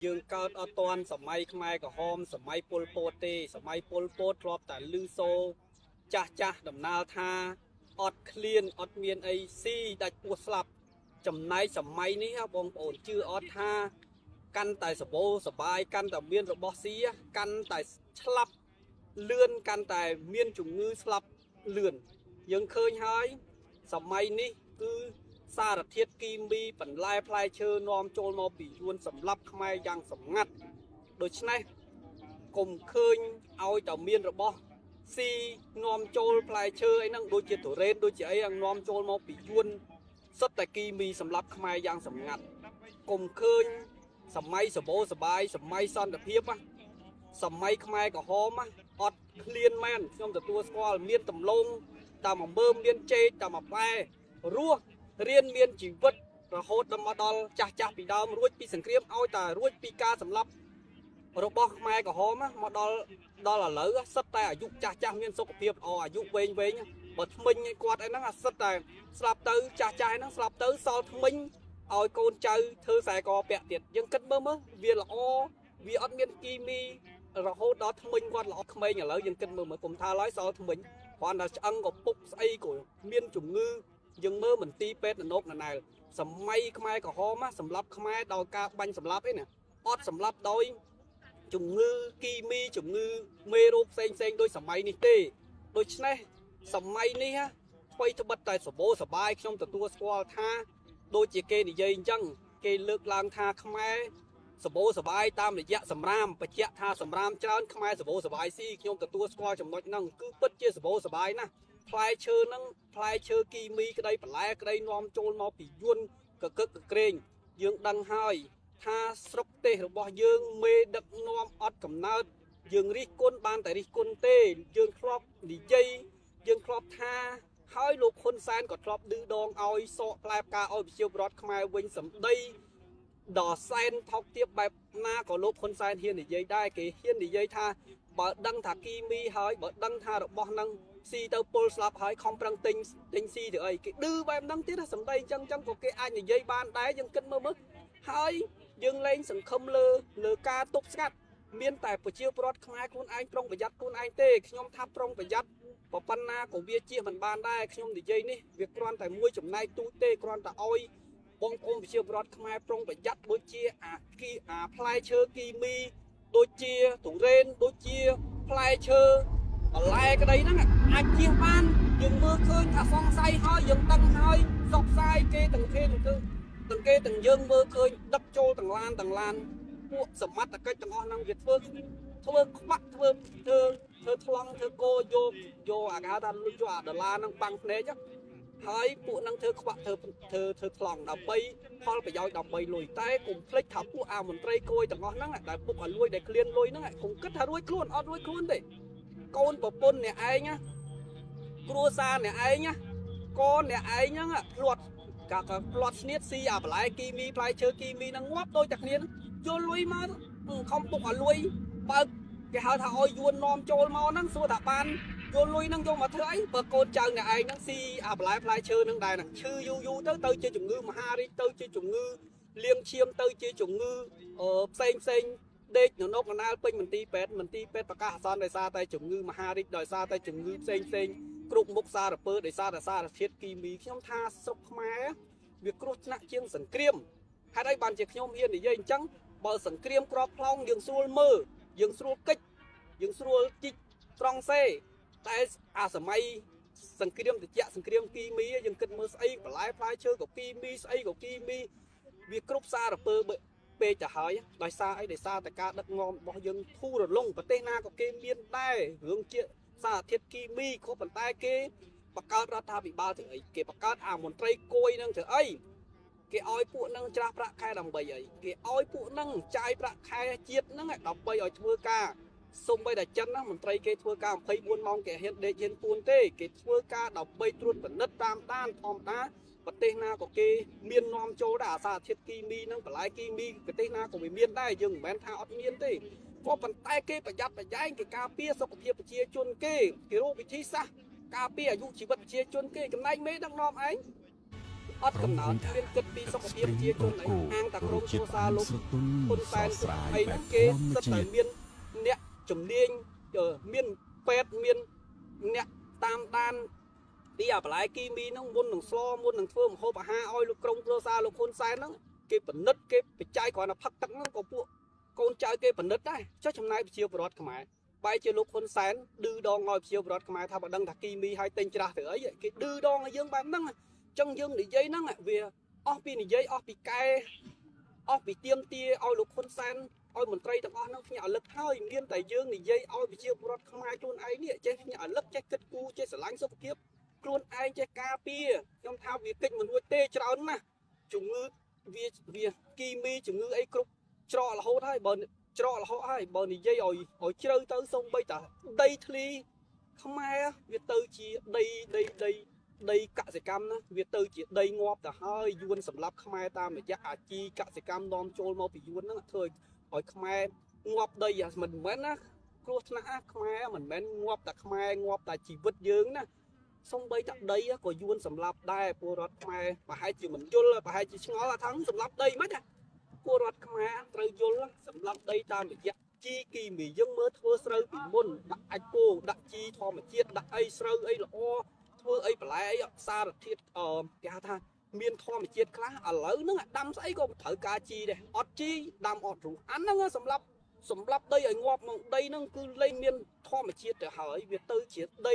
យើងកើតអត់តាន់សម័យខ្មែរក្រហមសម័យប៉ុលពតទេសម័យប៉ុលពតធ្លាប់តែលឺសូរចាស់ដំណាលថាអត់ឃ្លានអត់មានអីស៊ីដាច់ពោះស្លាប់ចំណែកសម័យនេះបងប្អូនជឿអត់ថាកាន់តែសបោសបាយកាន់តែមានរបស់ស៊ីកាន់តែឆ្លាប់លឿនកាន់តែមានជំងឺស្លាប់លឿនយើងឃើញហើយសម័យនេះគឺសារធាតុគីមីបន្លែផ្លែឈើនាំចូលមកពីយួនសម្រាប់ខ្មែរយ៉ាងសម្ងាត់ដូច្នេះកុំឃើញឲ្យតែមានរបស់ស៊ីនាំចូលផ្លែឈើអីហ្នឹងដូចជាទុរេនដូចជាអីនាំចូលមកពីយួនសុទ្ធតែគីមីសម្រាប់ខ្មែរយ៉ាងសម្ងាត់កុំឃើញសម័យសបោសបាយសម័យសន្តិភាពសម័យខ្មែរក្រហមអត់ឃ្លានមែនខ្ញុំទទួលស្គាល់មានដំឡូងតាមអំមើមានចេកតាមផ្លែរស់រៀនមានជីវិតរហូតដល់ចាស់ពីដើមរួចពីសង្គ្រាមឲ្យតែរួចពីការសម្លាប់របស់ខ្មែរក្រហមមកដល់ឥឡូវសិតតែអាយុចាស់មានសុខភាពល្អអាយុវែងបើថ្មិញគាត់ឯហ្នឹងសិតតែស្លាប់ទៅចាស់ហ្នឹងស្លាប់ទៅសល់ថ្មិញឲ្យកូនចៅធ្វើខ្សែកពាក់ទៀតយើងគិតមើលវាល្អវាអត់មានគីមីរហូតដល់ថ្មិញគាត់ល្អក្មេងឥឡូវយើងគិតមើលគុំថាឡើយសល់ថ្មិញគ្រាន់តែឆ្អឹងក៏ពុកស្អីក៏មានជំងឺយើងមើលមន្ទីរពេទ្យនរកណែលសម័យខ្មែរក្រហមសម្រាប់ខ្មែរដោយការបាញ់សម្លាប់ឯណាអត់សម្លាប់ដោយជំងឺគីមីជំងឺមេរោគផ្សេងដោយសម័យនេះទេដូច្នេះសម័យនេះថ្មីត្បិតតែសបោសបាយខ្ញុំទទួលស្គាល់ថាដូចជាគេនិយាយអញ្ចឹងគេលើកឡើងថាខ្មែរសបោសបាយតាមរយៈសម្រាមបញ្ជាក់ថាសម្រាមច្រើនខ្មែរសបោសបាយស៊ីខ្ញុំទទួលស្គាល់ចំណុចហ្នឹងគឺពិតជាសបោសបាយណាស់ផ្លែឈើហ្នឹងផ្លែឈើគីមីក្តីបន្លែក្តីនាំចូលមកពីយួនកកឹកកក្រែងយើងដឹងហើយថាស្រុកទេសរបស់យើងមេដឹកនាំអត់កំណើតយើងរិះគន់បានតែរិះគន់ទេយើងធ្លាប់និយាយយើងធ្លាប់ថាហើយលោកហ៊ុនសែនក៏ធ្លាប់ឌឺដងឲ្យសកផ្លែផ្កាឲ្យប្រជាពលរដ្ឋខ្មែរវិញសម្ដីដល់សែនថោកទាបបែបណាក៏លោកហ៊ុនសែនហ៊ាននិយាយដែរគេហ៊ាននិយាយថាបើដឹងថាគីមីហើយបើដឹងថារបស់ហ្នឹងស៊ីទៅពុលស្លាប់ហើយខំប្រឹងទិញស៊ីទៅអីគេឌឺបែបហ្នឹងទៀតសម្ដីអញ្ចឹងក៏គេអាចនិយាយបានដែរយើងគិតមើលហើយយើងលែងសង្ឃឹមលើការទប់ស្កាត់មានតែប្រជាពលរដ្ឋខ្មែរខ្លួនឯងប្រុងប្រយ័ត្នខ្លួនឯងទេខ្ញុំថាប្រុងប្រយ័ត្នប៉ុណ្ណាក៏វាជាមិនបានដែរខ្ញុំនិយាយនេះវាគ្រាន់តែមួយចំណែកទូទេគ្រាន់តែឲ្យបងប្អូនប្រជាពលរដ្ឋខ្មែរប្រុងប្រយ័ត្នដូចជាអាផ្លែឈើគីមីដូចជាទុរេនដូចជាផ្លែឈើបន្លែក្តីហ្នឹងអាចជៀសបានយើងមើលឃើញថាសង្ស័យហើយយើងដឹងហើយសោកស្ដាយគេទាំងគេទាំងយើងមើលឃើញដឹកចូលទាំងឡានពួកសមត្ថកិច្ចទាំងអស់ហ្នឹងវាធ្វើខ្វាក់ធ្វើថ្លង់ធ្វើគោយកអាគេហៅថាយកអាដុល្លារហ្នឹងបាំងភ្នែកហើយពួកហ្នឹងធ្វើខ្វាក់ធ្វើថ្លង់ដើម្បីផលប្រយោជន៍ដើម្បីលុយតែកុំភ្លេចថាពួកអាមន្ត្រីគួយទាំងអស់ហ្នឹងដែលពុកឲ្យលួយដែលឃ្លានលុយហ្នឹងកុំគិតថារួចខ្លួនអត់រួចខ្លួនទេកូនប្រពន្ធអ្នកឯងគ្រួសារអ្នកឯងកូនអ្នកឯងហ្នឹងផ្លាត់ស្នៀតស៊ីអាបន្លែគីមីផ្លែឈើគីមីហ្នឹងងាប់ដូចតែគ្នាយកលុយមកខំពុកឲ្យលុយបើគេហៅថាឲ្យយួននាំចូលមកហ្នឹងសួរថាបានយកលុយហ្នឹងយកមកធ្វើអីបើកូនចៅអ្នកឯងហ្នឹងស៊ីអាបន្លែផ្លែឈើហ្នឹងដែរហ្នឹងឈឺយូរទៅជាជំងឺមហារីកទៅជាជំងឺលៀងឈាមទៅជាជំងឺផ្សេងដេកនៅកណ្ដាលពេញមន្ទីរពេទ្យប្រកាសអាសន្នដោយសារតែជំងឺមហារីកដោយសារតែជំងឺផ្សេងគ្រប់មុខសារពើដោយសារតែសារធាតុគីមីខ្ញុំថាស្រុកខ្មែរវាគ្រោះថ្នាក់ជាងសង្គ្រាមហេតុអីបានជាខ្ញុំហ៊ាននិយាយអញ្ចឹងបើសង្គ្រាមក្របផ្លោងយើងស្រួលមើលយើងស្រួលកិច្ចយើងស្រួលជីកត្រង់សេតែអាសម័យសង្គ្រាមត្រជាក់សង្គ្រាមគីមីយើងគិតមើលស្អីបន្លែផ្លែឈើក៏គីមីស្អីក៏គីមីវាគ្រប់សារពើពេកទៅហើយដោយសារអីដោយសារតែការដឹកនាំរបស់យើងធូររលុងប្រទេសណាក៏គេមានដែររឿងជាសារធាតុគីមីខុសប៉ុន្តែគេបង្កើតរដ្ឋាភិបាលធ្វើអីគេបង្កើតអាមន្ត្រីគួយនឹងធ្វើអីគេឲ្យពួកនឹងច្រាស់ប្រាក់ខែដើម្បីអីគេឲ្យពួកនឹងចាយប្រាក់ខែជាតិហ្នឹងដើម្បីឲ្យធ្វើការសូម្បីតែចិនណាមន្ត្រីគេធ្វើការ24ម៉ោងគេហ៊ានដេកហ៊ានពួនទេគេធ្វើការដើម្បីត្រួតពិនិត្យតាមដានធម្មតាប្រទេសណាក៏គេមាននាំចូលដែរអាសារធាតុគីមីហ្នឹងបន្លែគីមីប្រទេសណាក៏វាមានដែរយើងមិនមែនថាអត់មានទេក៏ប៉ុន្តែគេប្រយ័ត្នប្រយែងគេការពារសុខភាពប្រជាជនគេរកវិធីសាស្ត្រការពារអាយុជីវិតប្រជាជនគេចំណែកមេដឹកនាំឯង អត់កំណត់មានគិតពីសុខភាពជាជនអីអាងតាក្រុមគ្រួសារលោកហ៊ុនសែនគឺអីគេសិតតែមានអ្នកជំនាញមានពេទ្យមានអ្នកតាមដានពីអាបន្លែគីមីហ្នឹងមុននឹងស្លមុននឹងធ្វើម្ហូបអាហារឲ្យលោកក្រុមគ្រួសារលោកហ៊ុនសែនហ្នឹងគេពិនិត្យគេបច្ច័យគ្រាន់តែផឹកទឹកហ្នឹងក៏ពួកកូនចៅគេពិនិត្យដែរចុះចំណាយប្រជាពលរដ្ឋខ្មែរបែរជាលោកហ៊ុនសែនឌឺដងឲ្យប្រជាពលរដ្ឋខ្មែរថាបើដឹងថាគីមីឲ្យទិញច្រាស់ទៅអីគេឌឺដងឲ្យយើងបែបហ្នឹងអញ្ចឹងយើងនិយាយហ្នឹងវាអស់ពីនិយាយអស់ពីកែអស់ពីទៀមទាឲ្យលោកហ៊ុនសែនឲ្យមន្ត្រីទាំងអស់ហ្នឹងភ្ញាក់រលឹកហើយមានតែយើងនិយាយឲ្យប្រជាពលរដ្ឋខ្មែរខ្លួនឯងនេះចេះភ្ញាក់រលឹកចេះគិតគូរចេះស្រឡាញ់សុខភាពខ្លួនឯងចេះការពារខ្ញុំថាវាកិច្ចមិនរួចទេច្រើនណាស់ជំងឺវាគីមីជំងឺអីគ្រប់ច្រករហូតហើយបើច្រករហូតហើយបើនិយាយឲ្យជ្រៅទៅសូម្បីតាដីធ្លីខ្មែរវាទៅជាដីកសិកម្មណាវាទៅជាដីងាប់ទៅហើយយួនសម្រាប់ខ្មែរតាមរយៈអាជីកសិកម្មនាំចូលមកពីយួនហ្នឹងធ្វើឲ្យខ្មែរងាប់ដីមិនមែនណាគ្រោះថ្នាក់ខ្មែរមិនមែនងាប់តែខ្មែរងាប់តែជីវិតយើងណាសំបីតាដីក៏យួនសម្រាប់ដែរពលរដ្ឋខ្មែរប្រហែលជាមិនយល់ប្រហែលជាឆ្ងល់ថាសម្រាប់ដីមិនណាពលរដ្ឋខ្មែរត្រូវយល់សម្រាប់ដីតាមរយៈជីគីមីយើងមើលធ្វើស្រូវពីមុនដាក់អាចគោដាក់ជីធម្មជាតិដាក់អីស្រូវអីល្អធ្វើអីបន្លែអីសារធាតុគេហៅថាមានធម្មជាតិខ្លះឥឡូវហ្នឹងដាំស្អីក៏ត្រូវការជីដែរអត់ជីដាំអត់រស់អាហ្នឹងសម្រាប់ដីឲ្យងាប់មកដីហ្នឹងគឺលែងមានធម្មជាតិទៅហើយវាទៅជាដី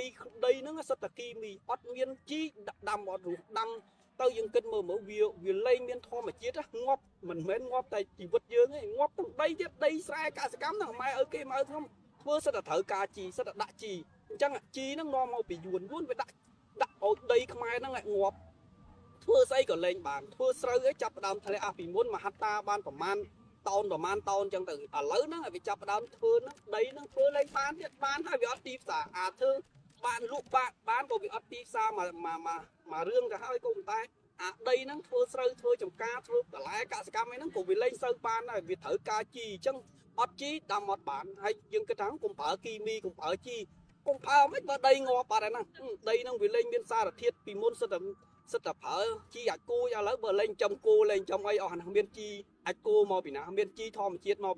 ហ្នឹងសិតតែគីមីអត់មានជីដាំអត់រស់ដាំទៅយើងគិតមើលវាលែងមានធម្មជាតិងាប់មិនមែនងាប់តែជីវិតយើងទេងាប់ទាំងដីទៀតដីស្រែកសិកម្មហ្នឹងម៉ែឲ្យគេមកខ្ញុំធ្វើសិតតែត្រូវការជីសិតតែដាក់ជីអញ្ចឹងជីហ្នឹងនាំមកពីយួនវាដាក់ឲ្យដីខ្មែរហ្នឹងឲ្យងាប់ធ្វើស្អីក៏លែងបានធ្វើស្រូវឯងចាប់ផ្ដើមធ្លាក់ពីមុនមហត្តាបានប្រមាណតោនអញ្ចឹងទៅឥឡូវហ្នឹងវាចាប់ផ្ដើមធ្វើហ្នឹងដីហ្នឹងធ្វើលែងបានទៀតបានហើយវាអត់ទីផ្សារធ្វើបានលក់បានក៏វាអត់ទីផ្សារមករឿងទៅហើយក៏ប៉ុន្តែអាដីហ្នឹងធ្វើស្រូវធ្វើចំការធ្វើបន្លែកសិកម្មអីហ្នឹងក៏វាលែងសូវបានដែរវាត្រូវការជីអញ្ចឹងអត់ជីដាំអត់បានហើយយើងគិតថាកុំប្រើគីមីកុំប្រើជីកុំប្រើមិនបើដីងាប់បាត់ហើយហ្នឹងដីហ្នឹងវាលែងមានសារធាតុពីមុនសិតតែប្រើជីអាចគូឥឡូវបើលែងចំគូលែងចំអីអស់ហ្នឹងមានជីអាចគូមកពីណាមានជីធម្មជាតិមក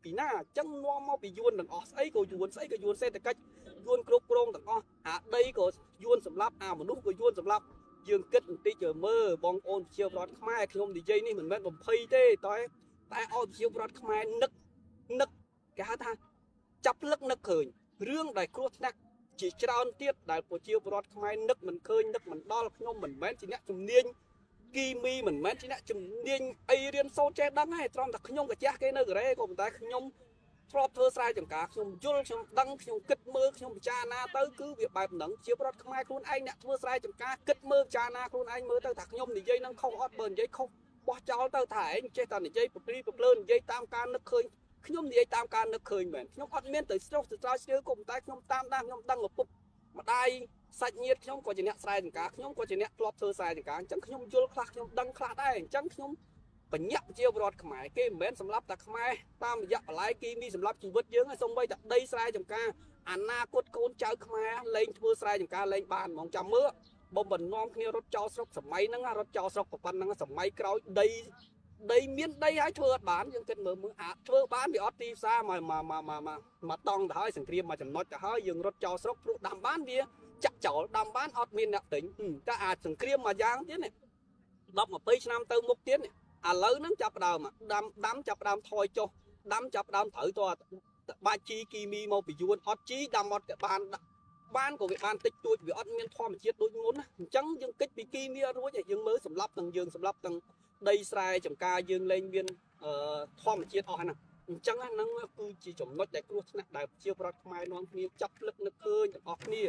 ពីណាអញ្ចឹងនាំមកពីយួនទាំងអស់ស្អីក៏យួនសេដ្ឋកិច្ចយួនគ្រប់គ្រងទាំងអស់អាដីក៏យួនសម្រាប់អាមនុស្សក៏យួនសម្រាប់យើងគិតបន្តិចមើលបងប្អូនប្រជាពលរដ្ឋខ្មែរខ្ញុំនិយាយនេះមិនមែនបំភ័យទេតែឲ្យប្រជាពលរដ្ឋខ្មែរនឹកគេហៅថាចាប់លឹកនឹកឃើញរឿងដែលគ្រោះថ្នាក់ជាច្រើនទៀតដែលប្រជាពលរដ្ឋខ្មែរនឹកមិនឃើញនឹកមិនដល់ខ្ញុំមិនមែនជាអ្នកជំនាញគីមីមិនមែនជាអ្នកជំនាញអីរៀនសូត្រចេះដឹងទេត្រង់តែខ្ញុំកាជះគេនៅកូរ៉េក៏ប៉ុន្តែខ្ញុំធ្លាប់ធ្វើស្រែចម្ការខ្ញុំយល់ខ្ញុំដឹងខ្ញុំគិតមើលខ្ញុំពិចារណាទៅគឺវាបែបហ្នឹងជាពលរដ្ឋខ្មែរខ្លួនឯងអ្នកធ្វើស្រែចម្ការគិតមើលពិចារណាខ្លួនឯងមើលទៅថាខ្ញុំនិយាយនឹងខុសអត់បើនិយាយខុសបោះចោលទៅថាឯងចេះតែនិយាយប្រព្រឹត្តប្រភ្លើននិយាយតាមការនឹកឃើញខ្ញុំនិយាយតាមការនឹកឃើញមែនខ្ញុំអត់មានទៅស្រុះទៅត្រើយស្ទើក៏ប៉ុន្តែខ្ញុំតាមដានខ្ញុំដឹងឪពុកម្ដាយសាច់ញាតិខ្ញុំក៏ជាអ្នកស្រែចម្ការខ្ញុំក៏ជាអ្នកធ្លាប់ធ្វើស្រែចម្ការអញ្ចឹងខ្ញុំយល់ខ្លះខ្ញុំដឹងខ្លះដែរអញ្ចឹងខ្ញុំបញ្ញាក់ប្រជាពលរដ្ឋខ្មែរគេមិនមែនសម្រាប់តែខ្មែរតាមរយៈបន្លែគីមីសម្រាប់ជីវិតយើងសូម្បីតែដីស្រែចម្ការអនាគតកូនចៅខ្មែរលែងធ្វើស្រែចម្ការលែងបានហ្មងចាំមើលបំបំនាំគ្នារត់ចោលស្រុកសម័យហ្នឹងរត់ចោលស្រុកប៉ុណ្ណឹងសម័យក្រោយដីមានដីឲ្យធ្វើអត់បានយើងគិតមើលអាចធ្វើបានវាអត់ទីផ្សារមកតង់ទៅហើយសង្គ្រាមមកចំណុចទៅហើយយើងរត់ចោលស្រុកព្រោះដាំបានវាចាក់ចោលដាំបានអត់មានអ្នកទិញតែអាចសង្គ្រាមមួយយ៉ាងទៀតនេះ10-20 ឆ្នាំទៅមុខទៀតឥឡូវហ្នឹងចាប់ដើមដាំចាប់ដើមថយចុះដាំចាប់ដើមត្រូវតបាច់ជីគីមីមកពីយួនអត់ជីដាំអត់ក៏បានក៏វាបានតិចតួចវាអត់មានធម្មជាតិដូចមុនណាអញ្ចឹងយើងគិតពីគីមីអត់រួចយើងមើលសម្រាប់ទាំងយើងសម្រាប់ទាំងដីស្រែចម្ការយើងលែងមានធម្មជាតិអស់ហ្នឹងអញ្ចឹងហ្នឹងគឺជាចំណុចដែលគ្រោះថ្នាក់ដែលប្រជាពលរដ្ឋខ្មែរនាំគ្នាចាប់លឹកនឹកឃើញទាំងអស់គ្នា